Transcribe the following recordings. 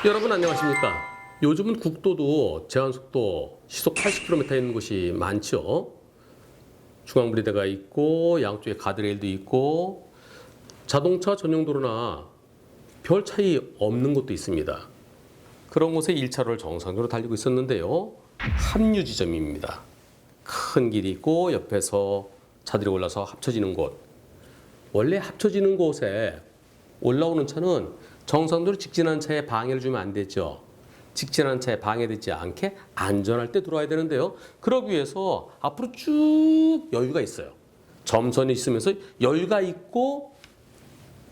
여러분 안녕하십니까? 요즘은 국도도 제한속도 시속 80km 있는 곳이 많죠. 중앙분리대가 있고 양쪽에 가드레일도 있고 자동차 전용도로나 별 차이 없는 곳도 있습니다. 그런 곳에 1차로를 정상적으로 달리고 있었는데요. 합류 지점입니다. 큰 길이 있고 옆에서 차들이 올라서 합쳐지는 곳. 원래 합쳐지는 곳에 올라오는 차는 정상도로 직진하는 차에 방해를 주면 안 되죠. 직진하는 차에 방해되지 않게 안전할 때 들어와야 되는데요. 그러기 위해서 앞으로 쭉 여유가 있어요. 점선이 있으면서 여유가 있고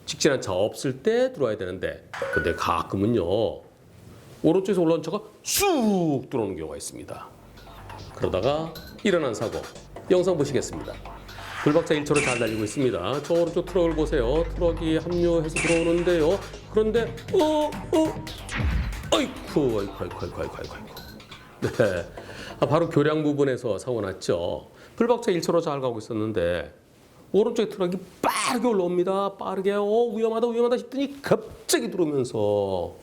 직진한 차 없을 때 들어와야 되는데, 근데 가끔은요 오른쪽에서 올라온 차가 쑥 들어오는 경우가 있습니다. 그러다가 일어난 사고 영상 보시겠습니다. 불박차 1차로 잘 달리고 있습니다. 저 오른쪽 트럭을 보세요. 트럭이 합류해서 들어오는데요. 그런데 아이쿠. 네, 바로 교량 부분에서 사고 났죠. 불박차 1차로 잘 가고 있었는데 오른쪽 트럭이 빠르게 올라옵니다. 빠르게 위험하다 싶더니 갑자기 들어오면서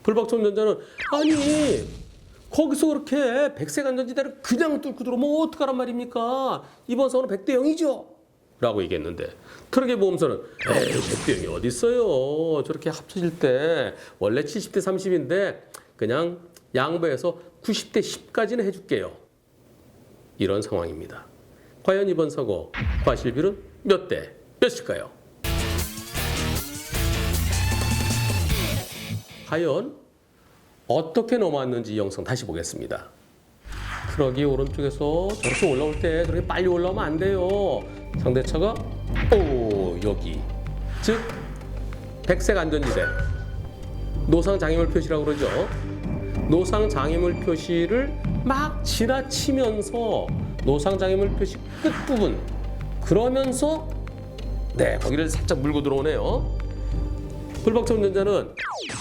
불박차 운전자는 아니 거기서 그렇게 백색 안전지대를 그냥 뚫고 들어오면 어떡하란 말입니까? 이번 사고는 100대 0이죠? 라고 얘기했는데 트럭의 보험사는 에이 100대 0이 어디 있어요? 저렇게 합쳐질 때 원래 70대 30인데 그냥 양보해서 90대 10까지는 해줄게요. 이런 상황입니다. 과연 이번 사고 과실비는 몇 대 몇일까요? 과연 어떻게 넘어왔는지 이 영상 다시 보겠습니다. 트럭이 오른쪽에서 저렇게 올라올 때 저렇게 빨리 올라오면 안 돼요. 상대차가 여기 즉 백색 안전지대 노상 장애물 표시라고 그러죠. 노상 장애물 표시를 막 지나치면서 노상 장애물 표시 끝부분 그러면서 거기를 살짝 물고 들어오네요. 불박차 운전자는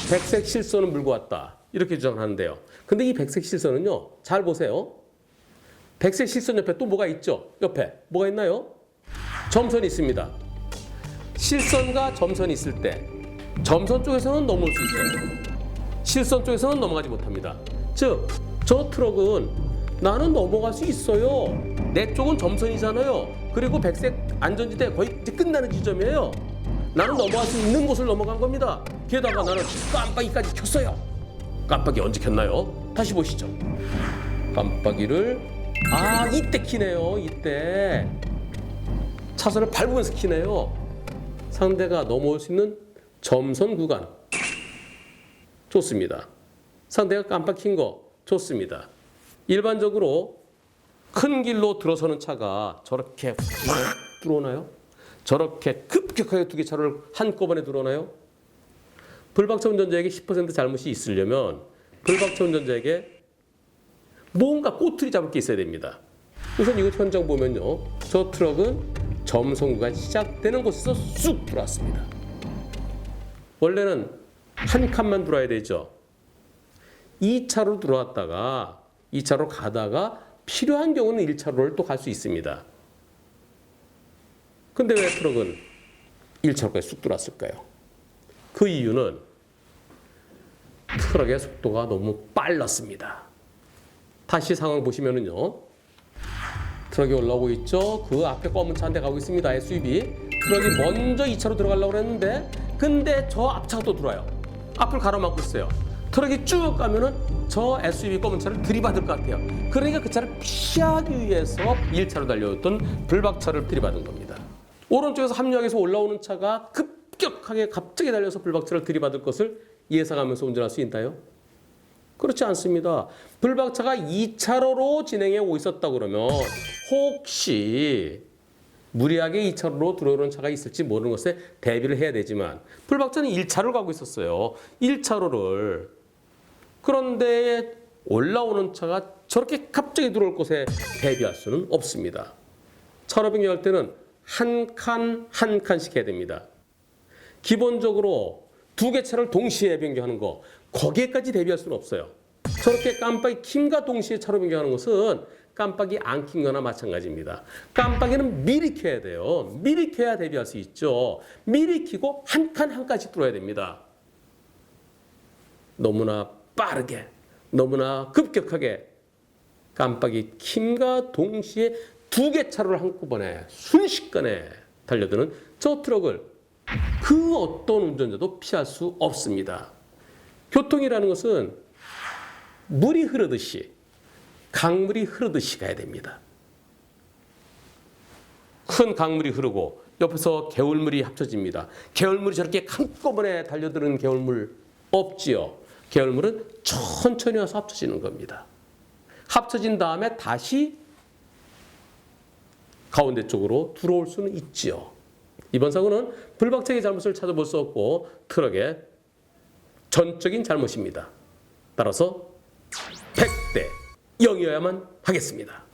백색 실선을 물고 왔다 이렇게 주장하는데요. 근데 이 백색 실선은요, 잘 보세요. 백색 실선 옆에 또 뭐가 있죠? 옆에 뭐가 있나요? 점선이 있습니다. 실선과 점선이 있을 때 점선 쪽에서는 넘을 수 있어요. 실선 쪽에서는 넘어가지 못합니다. 즉, 저 트럭은 나는 넘어갈 수 있어요. 내 쪽은 점선이잖아요. 그리고 백색 안전지대 거의 이제 끝나는 지점이에요. 나는 넘어갈 수 있는 곳을 넘어간 겁니다. 게다가 나는 깜빡이까지 켰어요. 깜빡이 언제 켰나요? 다시 보시죠. 깜빡이를 이때 키네요. 이때 차선을 밟으면서 키네요. 상대가 넘어올 수 있는 점선 구간 좋습니다. 상대가 깜빡 킨 거 좋습니다. 일반적으로 큰 길로 들어서는 차가 저렇게 확 들어오나요? 저렇게 급격하게 두 개 차를 한꺼번에 들어오나요? 불박차 운전자에게 10% 잘못이 있으려면 불박차 운전자에게 뭔가 꼬투리 잡을 게 있어야 됩니다. 우선 이거 현장 보면요. 저 트럭은 점선구가 시작되는 곳에서 쑥 들어왔습니다. 원래는 한 칸만 들어와야 되죠. 2차로 들어왔다가 2차로 가다가 필요한 경우는 1차로를 또 갈 수 있습니다. 근데 왜 트럭은 1차로까지 쑥 들어왔을까요? 그 이유는 트럭의 속도가 너무 빨랐습니다. 다시 상황 보시면은요. 트럭이 올라오고 있죠. 그 앞에 검은 차 한 대 가고 있습니다. SUV. 트럭이 먼저 2차로 들어가려고 했는데 근데 저 앞차가 또 들어와요. 앞을 가로막고 있어요. 트럭이 쭉 가면은 저 SUV 검은 차를 들이받을 것 같아요. 그러니까 그 차를 피하기 위해서 1차로 달려왔던 불박차를 들이받은 겁니다. 오른쪽에서 합류하기 위해서 올라오는 차가 급격하게 갑자기 달려서 불박차를 들이받을 것을 예상하면서 운전할 수 있나요? 그렇지 않습니다. 불박차가 2차로로 진행해 오고 있었다 그러면 혹시 무리하게 2차로로 들어오는 차가 있을지 모르는 것에 대비를 해야 되지만 불박차는 1차로를 가고 있었어요. 1차로를. 그런데 올라오는 차가 저렇게 갑자기 들어올 곳에 대비할 수는 없습니다. 차로 변경할 때는 한 칸씩 해야 됩니다. 기본적으로 두 개 차를 동시에 변경하는 거 거기에까지 대비할 수는 없어요. 저렇게 깜빡이 킴과 동시에 차로 변경하는 것은 깜빡이 안 킨 거나 마찬가지입니다. 깜빡이는 미리 켜야 돼요. 미리 켜야 대비할 수 있죠. 미리 켜고 한 칸 한 칸씩 들어야 됩니다. 너무나 빠르게, 너무나 급격하게 깜빡이 킴과 동시에 두 개 차로를 한꺼번에 순식간에 달려드는 저 트럭을 그 어떤 운전자도 피할 수 없습니다. 교통이라는 것은 물이 흐르듯이, 강물이 흐르듯이 가야 됩니다. 큰 강물이 흐르고 옆에서 개울물이 합쳐집니다. 개울물이 저렇게 한꺼번에 달려드는 개울물 없지요. 개울물은 천천히 와서 합쳐지는 겁니다. 합쳐진 다음에 다시 가운데 쪽으로 들어올 수는 있지요. 이번 사고는 불박차의 잘못을 찾아볼 수 없고 트럭의 전적인 잘못입니다. 따라서 100대 0이어야만 하겠습니다.